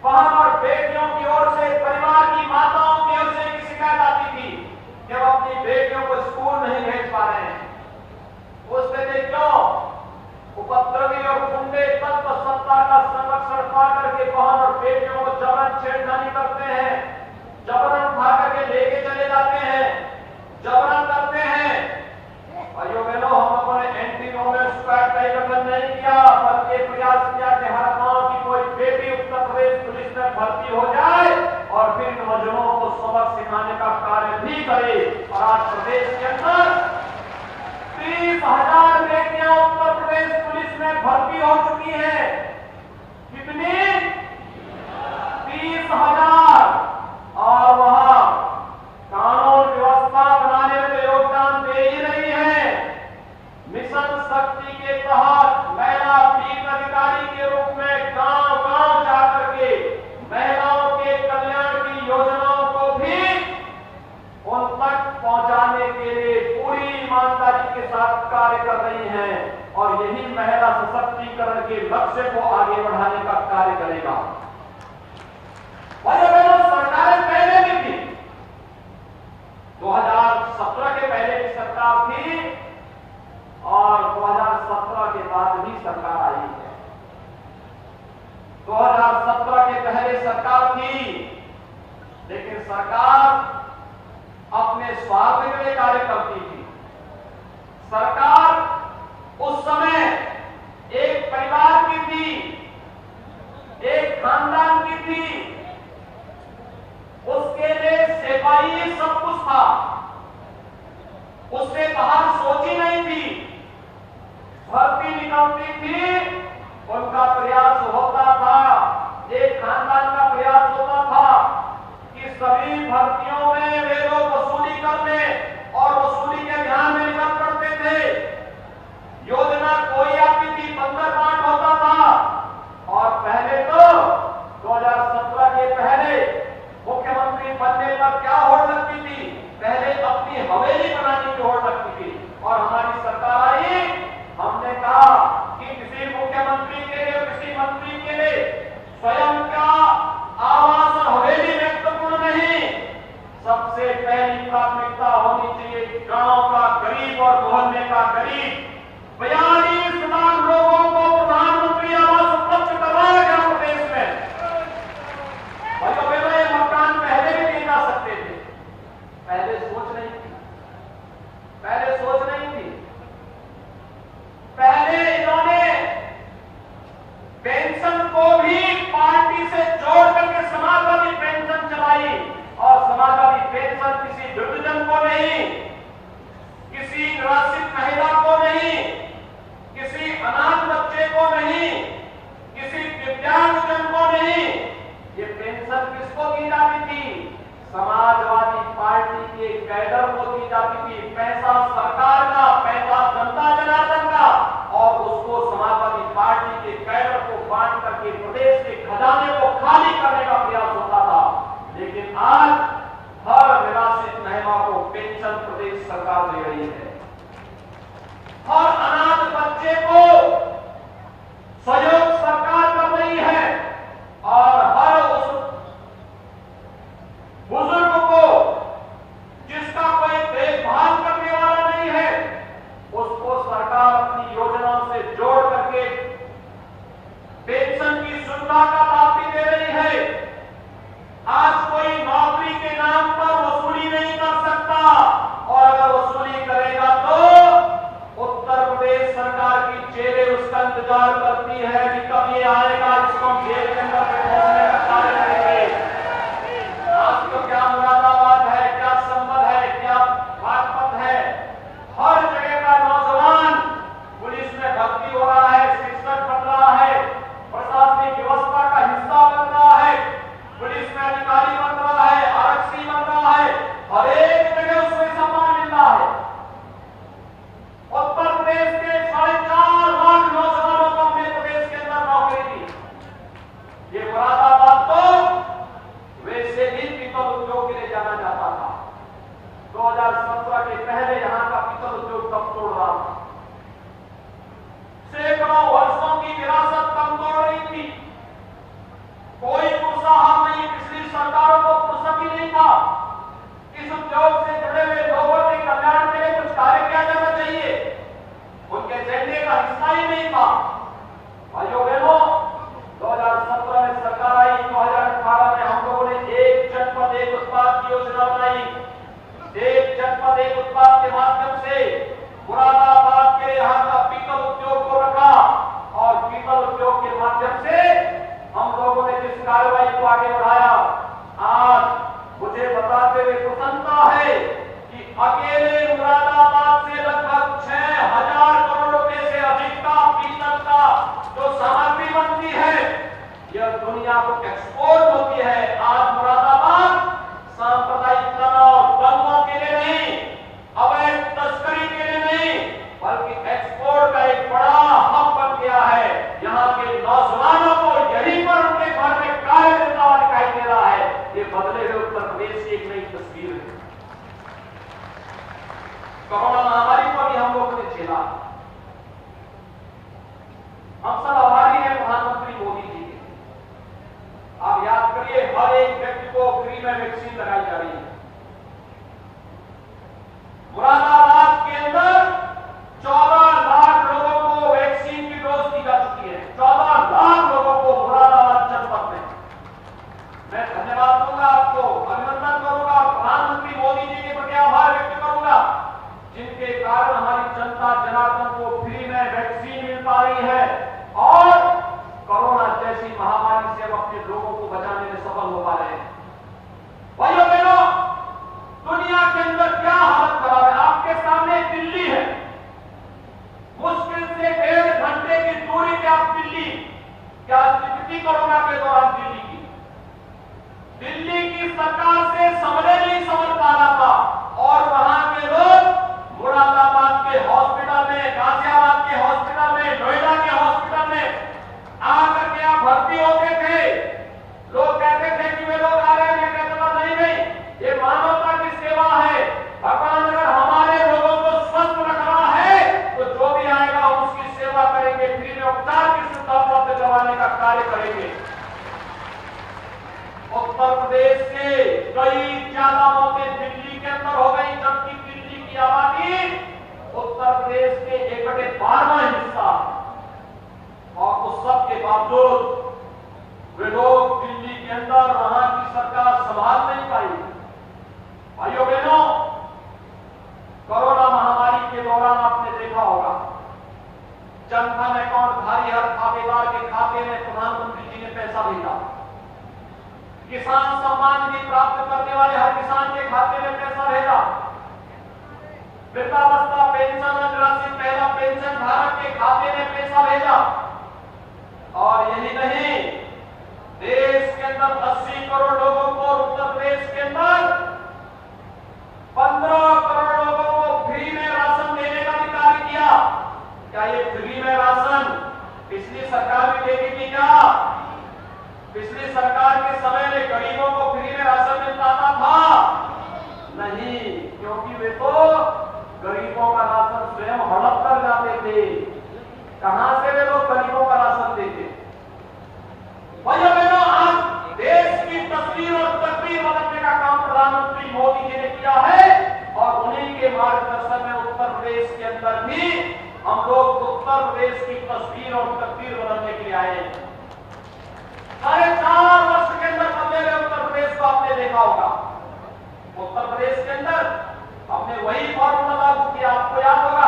वहां पर बेटियों की ओर से, परिवार की माताओं की ओर से एक शिकायत आती थी कि वो अपनी बेटियों को स्कूल नहीं भेज पा रहे हैं। पूछते थे क्यों? उपद्रवी और गुंडे तत्व सत्ता का संरक्षण पा करके बहन और बेटियों को जबरन छेड़खानी करते हैं, जबरन उठा करके लेके चले जाते हैं, जबरन करते हैं। भाइयों बहनों, हम लोगों ने एंटी रोमेंस स्क्वाड का गठन नहीं किया, बल्कि प्रयास किया कि हर गांव की कोई बेटी उत्तर प्रदेश पुलिस में भर्ती हो जाए और फिर नौजवानों को सबक सिखाने का कार्य भी करे। और आज प्रदेश के अंदर 30,000 बेटियां उत्तर प्रदेश पुलिस में भर्ती हो चुकी हैं। कितनी? 30,000। और वहां कानून व्यवस्था बनाने में तो योगदान दे ही रही है। मिशन शक्ति के तहत महिला पीठ अधिकारी के रूप में गांव-गांव जाकर के महिलाओं के कल्याण की योजनाओं को भी उन तक पहुंचाने के लिए पूरी ईमानदारी के साथ कार्य कर रही हैं और यही महिला सशक्तिकरण के लक्ष्य को आगे बढ़ाने का कार्य करेगा। सरकारें पहले भी थी, 2017 के पहले की सरकार थी और 2017 के बाद भी सरकार आई है। 2017 के पहले सरकार थी, लेकिन सरकार अपने स्वार्थ के लिए कार्य करती थी। सरकार उस समय एक परिवार की थी, एक खानदान की थी, उसके लिए सिपाही सब कुछ था, उससे बाहर सोची नहीं थी। भर्ती निकलती थी, उनका प्रयास होता था, एक खानदान का प्रयास होता था के पहले मुख्यमंत्री बनने पर क्या होड़ लगती थी? पहले अपनी हवेली बनाने की होड़ लगती थी। और हमारी सरकार आई, हमने कहा कि किसी मुख्यमंत्री के लिए, किसी मंत्री के लिए स्वयं का आवास और हवेली महत्वपूर्ण नहीं, सबसे पहली प्राथमिकता होनी चाहिए गांव का गरीब और मोहल्ले का गरीब। 42 लाख लोगों को प्रधानमंत्री आवास उपलब्ध करवाया गया प्रदेश में। भाइयों बहनों, ये मकान पहले भी नहीं जा सकते थे, पहले सोच नहीं थी, पहले सोच नहीं थी। पहले इन्होंने पेंशन को भी पार्टी से जोड़ करके समाजवादी पेंशन चलाई, और समाजवादी पेंशन किसी वृद्धजन को नहीं, किसी निराश्रित महिला को नहीं, किसी अनाथ बच्चे को नहीं, किसी दिव्यांगजन को नहीं, ये पेंशन किसको दी जाती थी? समाजवादी पार्टी के कैडर को दी जाती थी। पैसा सरकार का, पैसा जनता जनार्दन का, और उसको समाजवादी पार्टी के कैडर को बांट करके प्रदेश के खजाने को खाली करने का प्रयास होता था। लेकिन आज हर निराश्रित महिला को पेंशन प्रदेश सरकार दे रही है, हर अनाथ बच्चे को सहयोग सरकार कर रही है, और हर उस बुजुर्ग को जिसका कोई देखभाल करने वाला नहीं है, उसको सरकार अपनी योजनाओं से जोड़ करके पेंशन की सुविधा का लाभ भी दे रही है। आज कोई नौकरी के नाम पर वसूली नहीं कर सकता, और अगर वसूली करेगा तो उत्तर प्रदेश सरकार की जेलें उसका इंतजार करती है कि कब ये आएगा, इसको हम जेल के अंदर पहुंचने का कार्य करेंगे। आज तो क्या मुरादाबाद है, क्या संबल है, क्या बागपत है, हर जगह का नौजवान पुलिस में भर्ती हो रहा है, शिक्षक बन रहा है, प्रशासनिक व्यवस्था का हिस्सा बन रहा है, पुलिस में अधिकारी बन रहा है, आरक्षी बन रहा है, हर एक जगह उसको सम्मान मिल रहा है। उत्तर प्रदेश के 4.5 लाख नौजवानों को अपने प्रदेश के अंदर नौकरी दी। ये मुरादाबाद तो वैसे भी पीतल उद्योग के लिए जाना जाता था। 2017 के पहले यहां का पीतल उद्योग कब तोड़ रहा था, सैकड़ों वर्षों की विरासत कम तोड़ रही थी। कोई प्रोत्साहन नहीं, पिछली सरकारों को फुर्सत ही नहीं था। इस उद्योग से जुड़े हुए लोगों के कल्याण के लिए कुछ कार्य किया जाना चाहिए, उनके एजेंडे का हिस्सा ही नहीं था। भाइयों बहनों, 2017 में सरकार आई, 2018 में हम लोगों ने एक जनपद एक उत्पाद की योजना बनाई। एक जनपद एक उत्पाद के माध्यम से मुरादाबाद के यहाँ का पीतल उद्योग को रखा, और पीतल उद्योग के माध्यम से हम लोगों ने जिस कार्रवाई को आगे बढ़ाया, आज मुझे बताते हुए प्रसन्नता है कि अकेले मुरादाबाद से लगभग 6,000 करोड़ रुपए से अधिक का पीतल का जो सामग्री बनती है, यह दुनिया को एक्सपोर्ट होती है। आज मुरादाबाद सांप्रदायिक तनाव दंगों के लिए नहीं, अवैध तस्करी के लिए नहीं, बल्कि एक्सपोर्ट का एक बड़ा हब बन गया है। यहाँ के नौजवानों को यहीं पर उनके घर में कार्य करता हुआ दिखाई दे रहा है। ये बदले हुए उत्तर प्रदेश की एक नई तस्वीर है। कोरोना महामारी को भी हम लोगों ने झेला। हम सब आभारी हैं प्रधानमंत्री मोदी जी के। आप याद करिए, हर एक व्यक्ति को फ्री में वैक्सीन लगाई जा रही है। मुरादाबाद के अंदर 14 लाख लोगों को वैक्सीन की डोज दी जा चुकी है। 14 लाख लोगों को मुरादाबाद जनपद में। मैं धन्यवाद दूंगा, आपको अभिनंदन करूंगा, प्रधानमंत्री मोदी जी के प्रति आभार व्यक्त करूंगा, जिनके कारण हमारी जनता जनार्दन को फ्री में वैक्सीन मिल पा रही है, और कोरोना जैसी महामारी से हम अपने लोगों को बचाने में सफल हो पा रहे हैं। भाइयों बहनों, दुनिया के अंदर क्या हालत खराब है। आपके सामने दिल्ली है, मुश्किल से 1.5 घंटे की दूरी पे आप दिल्ली, क्या स्थिति कोरोना के दौरान दिल्ली की सरकार से समझे नहीं समझ पा रहा था, और वहां के लोग मुरादाबाद के हॉस्पिटल में, गाजियाबाद के हॉस्पिटल में, नोएडा के हॉस्पिटल में आकर के आप भर्ती होते थे। लोग कहते थे प्रदेश के कई ज्यादा मौतें दिल्ली के अंदर हो गई, जबकि दिल्ली की आबादी उत्तर प्रदेश के 1/12वां हिस्सा, और उस सब के बावजूद वे लोग दिल्ली के अंदर वहां की सरकार संभाल नहीं पाई। भाइयों बहनों, कोरोना महामारी के दौरान आपने देखा होगा, जनधन अकाउंटधारी हर खातेदार के खाते में प्रधानमंत्री जी ने पैसा भेजा, किसान सम्मान निधि प्राप्त करने वाले हर किसान के खाते में पैसा भेजा, वृद्धावस्था पेंशन राशि पहला पेंशन धारक के खाते में पैसा भेजा, और यही नहीं, देश के अंदर 80 करोड़ लोगों को, उत्तर प्रदेश के अंदर 15 करोड़ लोगों को फ्री में राशन देने का अधिकार किया। क्या ये फ्री में राशन पिछली सरकार भी देती थी क्या? पिछली सरकार के समय में गरीबों को फ्री में राशन मिलता था? नहीं, क्योंकि वे तो गरीबों का राशन स्वयं हड़प कर जाते थे। कहां से वे लोग गरीबों का राशन देते? भाइयों बहनों, आज देश की तस्वीर और तकदीर बदलने का काम प्रधानमंत्री मोदी जी ने किया है, और उन्हीं के मार्गदर्शन में उत्तर प्रदेश के अंदर भी हम लोग उत्तर प्रदेश की तस्वीर और तकदीर बदलने के लिए आए हैं। 4.5 वर्ष के अंदर बदले हुए उत्तर प्रदेश को आपने देखा होगा। उत्तर प्रदेश के अंदर हमने वही फॉर्मूला लागू किया। आपको याद होगा,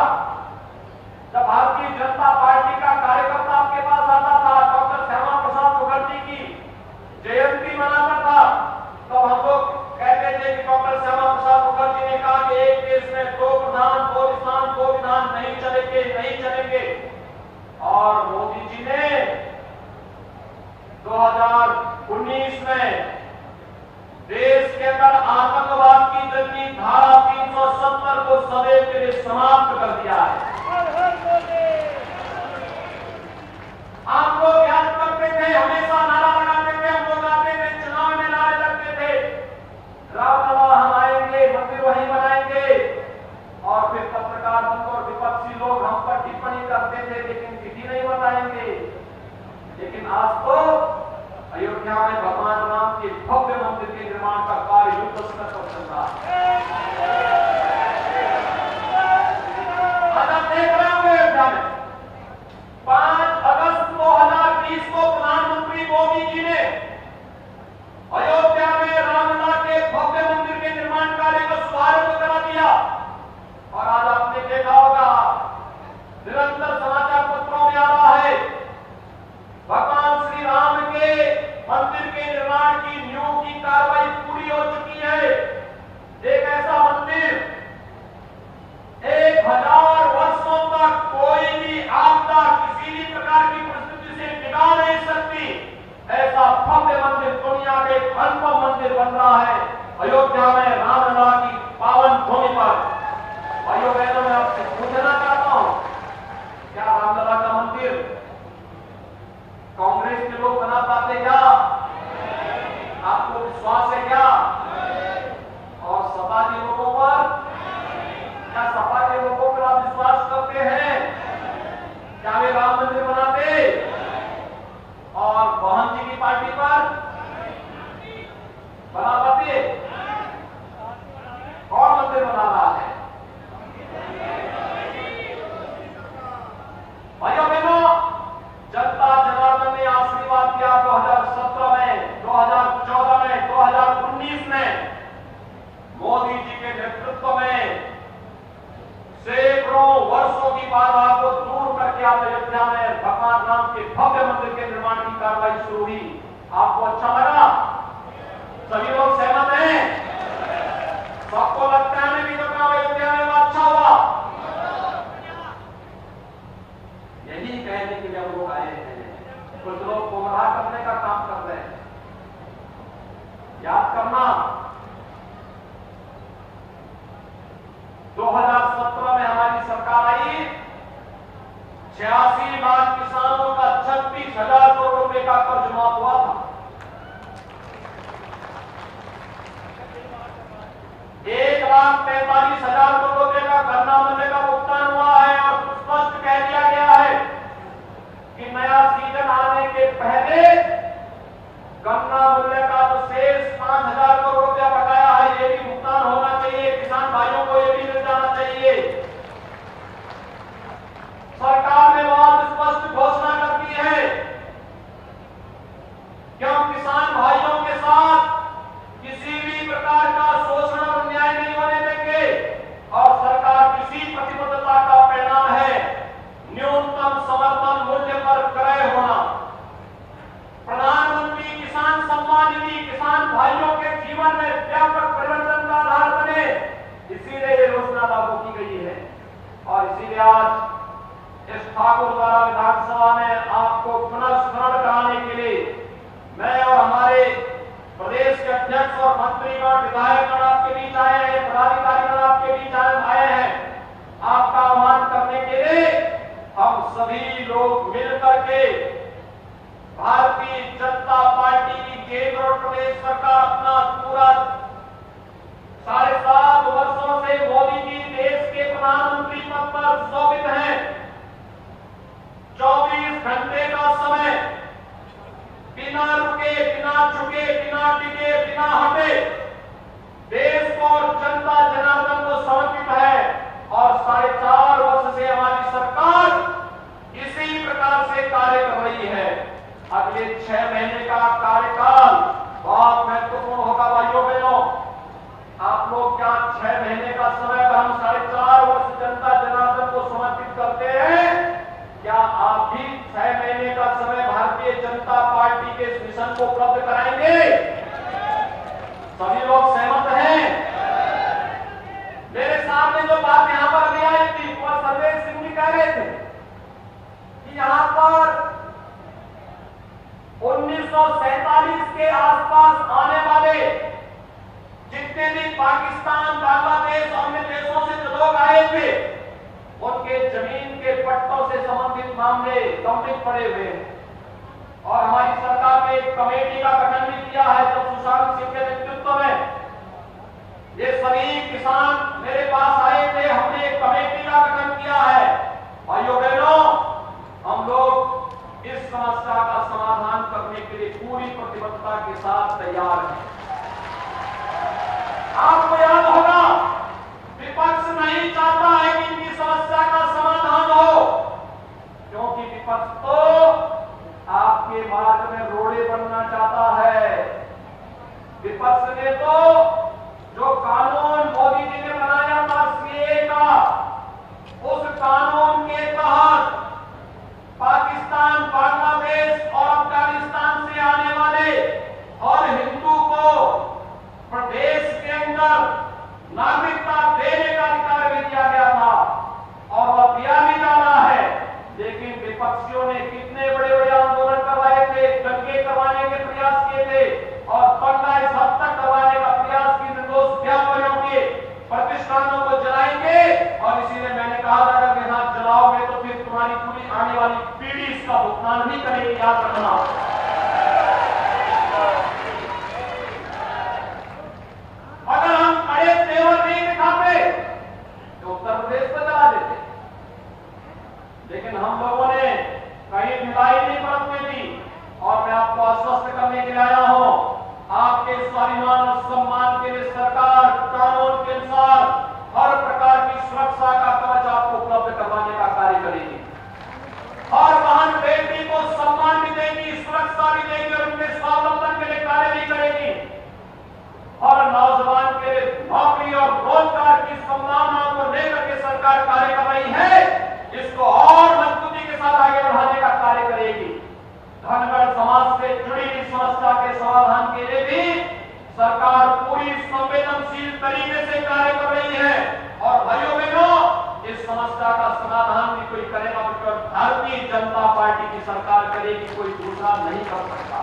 जब भारतीय जनता पार्टी का कार्यकर्ता आपके पास आता था, डॉक्टर श्यामा प्रसाद मुखर्जी की जयंती मनाता था, तो हम लोग कहते थे कि डॉक्टर श्यामा प्रसाद मुखर्जी ने कहा कि एक देश में 2 प्रधान, 2 किसान, 2 विधान नहीं चलेंगे, नहीं चलेंगे। और मोदी जी ने 2019 में देश के अंदर आतंकवाद की जंगी धारा 370 को सदैव के लिए समाप्त कर दिया है। आप लोग याद करते थे, हमेशा नारा लगाते थे, हम लोग आते थे, चुनाव में नारे लगते थे, रामलला हम आएंगे, मंदिर वहीं बनाएंगे, और फिर पत्रकार बंधु और विपक्षी लोग हम पर टिप्पणी करते थे, लेकिन तिथि नहीं बताएंगे। लेकिन आज तो अयोध्या में भगवान राम के भव्य मंदिर के निर्माण का कार्य युद्ध स्तर पर चल रहा है। आज आप देख रहे होंगे, अयोध्या में 5 अगस्त 2020 को प्रधानमंत्री मोदी जी ने अयोध्या में रामलला के भव्य मंदिर के निर्माण कार्य का शुभारंभ करा दिया। और आज आपने देखा होगा, निरंतर समाचार पत्रों में आ रहा है, भगवान श्री राम के मंदिर के निर्माण की नींव की कार्रवाई पूरी हो चुकी है। एक ऐसा मंदिर 1000 वर्षों तक कोई भी आपदा, किसी भी प्रकार की परिस्थिति से टिका नहीं सकती, ऐसा भव्य मंदिर, दुनिया के अनुपम मंदिर बन रहा है अयोध्या में रामलला की पावन भूमि पर। भाइयों बहनों, मैं आपसे पूछना चाहता हूं, क्या रामलला का मंदिर कांग्रेस के लोग बना पाते क्या? आपको विश्वास है क्या? और सपा के लोगों पर, क्या सपा के लोगों पर आप विश्वास करते हैं? क्या वे राम मंदिर बनाते? और बहन जी की पार्टी पर बना पाते? कौन मंदिर बना रहा है? भाइयों बहनों, जनता जनार्दन ने आशीर्वाद दिया 2017 में, 2014 में, 2019 में। मोदी जी के नेतृत्व में सैकड़ों वर्षों की बाधा को दूर करके आज अयोध्या में भगवान राम के भव्य मंदिर के निर्माण की कार्रवाई शुरू हुई। आपको अच्छा लगा? सभी लोग सहमत हैं? सबको लगता है कि जो काम अयोध्या में वो अच्छा हुआ? यही कहने के लिए हम लोग आए हैं। कुछ लोग गुमराह करने का काम कर रहे हैं। याद करना, 2017 में हमारी सरकार आई, 86 लाख किसानों का 36,000 करोड़ रुपए का कर्ज माफ हुआ था। 1,45,000 करोड़ रुपए का गन्ना मूल्य का भुगतान हुआ है। और स्पष्ट कह दिया गया है कि नया सीजन आने के पहले गन्ना मूल्य का जो शेष 5,000 करोड़ रुपया बकाया है, ये भी भुगतान होना चाहिए। किसान भाइयों को ये भी मिल जाना चाहिए। सरकार ने बहुत स्पष्ट घोषणा कर दी है कि हम किसान भाइयों के साथ किसी भी प्रकार का शोषण और अन्याय नहीं होने देंगे और सरकार किसी प्रतिबद्धता का परिणाम है न्यूनतम समर्थन मूल्य पर क्रय होना। प्रधानमंत्री किसान सम्मान निधि किसान भाइयों के जीवन में व्यापक परिवर्तन का आधार बने, इसीलिए ये योजना लागू की गई है। और इसीलिए आज इस ठाकुर द्वारा विधानसभा में आपको पुनः स्मरण कराने के लिए मैं और हमारे प्रदेश के अध्यक्ष और मंत्रीगण विधायकगण आपके बीच आए हैं, पदाधिकारीगण आपके बीच आए हैं। आपका आह्वान करने के लिए हम सभी लोग मिलकर के भारतीय जनता पार्टी की केंद्र और प्रदेश सरकार अपना पूरा 7.5 वर्षों से मोदी जी देश के प्रधानमंत्री पद पर शोभित हैं। 24 घंटे का समय बिना रुके, बिना झुके, बिना टिके, बिना हटे देश को और जनता जनार्दन को समर्पित है। और 4.5 वर्ष से हमारी सरकार इसी प्रकार से कार्य कर रही है। अगले 6 महीने का कार्यकाल बहुत महत्वपूर्ण होगा भाइयों बहनों। आप लोग क्या 6 महीने का समय अगर हम 4.5 वर्ष जनता जनार्दन को समर्पित करते हैं, क्या आप भी 6 महीने का समय भारतीय जनता पार्टी के इस मिशन को उपलब्ध कराएंगे? सभी लोग सहमत हैं? मेरे सामने जो बात यहां पर अभी आई थी वो सर्वेश सिंह जी कह रहे थे कि यहां पर 1947 के आसपास आने वाले जितने भी पाकिस्तान, बांग्लादेश और अन्य देशों से जो लोग आए थे उनके जमीन के पट्टों से संबंधित मामले लंबित पड़े हुए हैं। और हमारी सरकार ने एक कमेटी का गठन भी किया है जो सुशांत सिंह के नेतृत्व में ये सभी किसान मेरे पास आए थे। हमने एक कमेटी का गठन किया है। भाइयों बहनों, हम लोग इस समस्या का समाधान करने के लिए पूरी प्रतिबद्धता के साथ तैयार हैं। आपको याद होगा विपक्ष नहीं चाहता है कि इनकी समस्या का समाधान हो, क्योंकि विपक्ष तो आपके मार्ग में रोड़े बनना चाहता है। विपक्ष ने तो जो कानून मोदी जी ने बनाया था सीएए का, उस कानून के तहत पाकिस्तान, बांग्लादेश और अफगानिस्तान से आने वाले और हिंदू को प्रदेश के अंदर नागरिकता देने का अधिकार भी दिया गया था और वह दिया भी जा रहा है। लेकिन विपक्षियों ने कितने बड़े बड़े आंदोलन करवाए थे, दंगे करवाने के प्रयास किए थे और पंगा इस हद तक करवाने का प्रयास की निर्दोष व्यापारियों के प्रतिष्ठानों को जलाएंगे। और इसीलिए मैंने कहा था अगर ये हाथ जलाओगे तो फिर तुम्हारी पूरी आने वाली पीढ़ी इसका भुगतान नहीं करेगी, याद रखना। अगर हम कड़े तेवर नहीं दिखाते तो उत्तर प्रदेश को जला देते, लेकिन हम लोगों ने कहीं ढिलाई नहीं बरतने दी। और मैं आपको आश्वस्त करने के लिए आया हूं, आपके स्वाभिमान और सम्मान के लिए सरकार कानून के अनुसार हर प्रकार की सुरक्षा का कवच आपको उपलब्ध करवाने का कार्य करेगी। और बहन बेटी को सम्मान भी देगी, सुरक्षा भी देगी और उनके स्वावलंबन के लिए कार्य भी करेगी। और नौजवान के नौकरी और रोजगार की संभावनाओं को लेकर के सरकार कार्य कर रही है। इसको और मजबूती के साथ आगे बढ़ाने का कार्य करेगी। धनगर समाज से जुड़ी इस समस्या के समाधान के लिए भी सरकार पूरी संवेदनशील तरीके से कार्य कर रही है। और भाइयों बहनों, इस समस्या का समाधान भी कोई करेगा तो भारतीय जनता पार्टी की सरकार करेगी, कोई दूसरा नहीं कर सकता।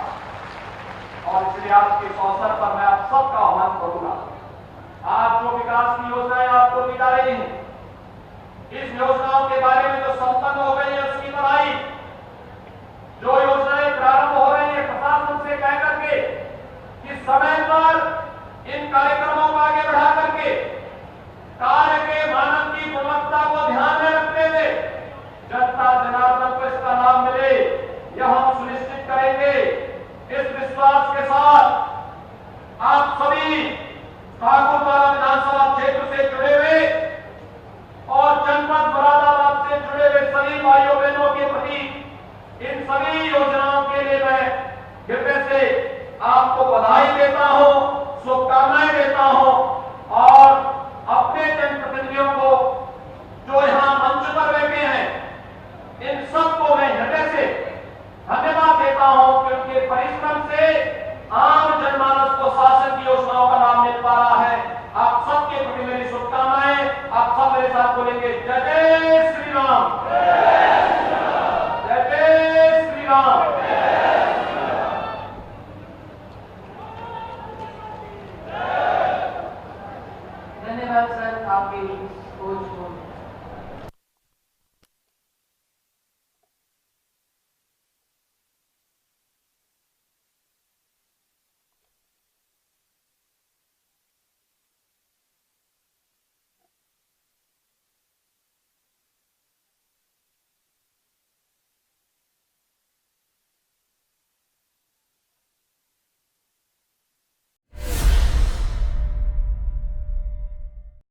और इसलिए आज के इस अवसर पर मैं आप सबका आह्वान करूंगा, आज जो विकास की योजनाएं आपको दी जा रही हैं, इस योजनाओं के बारे में जो संपन्न हो गई है उसकी बढ़ाई, जो योजनाएं प्रारंभ हो रही है प्रशासन से कह करके कि समय पर इन कार्यक्रमों को आगे बढ़ा करके कार्य के मानक की गुणवत्ता को ध्यान में रखते हुए जनता जनार्दन को इसका लाभ मिले, यह हम सुनिश्चित करेंगे। इस विश्वास के साथ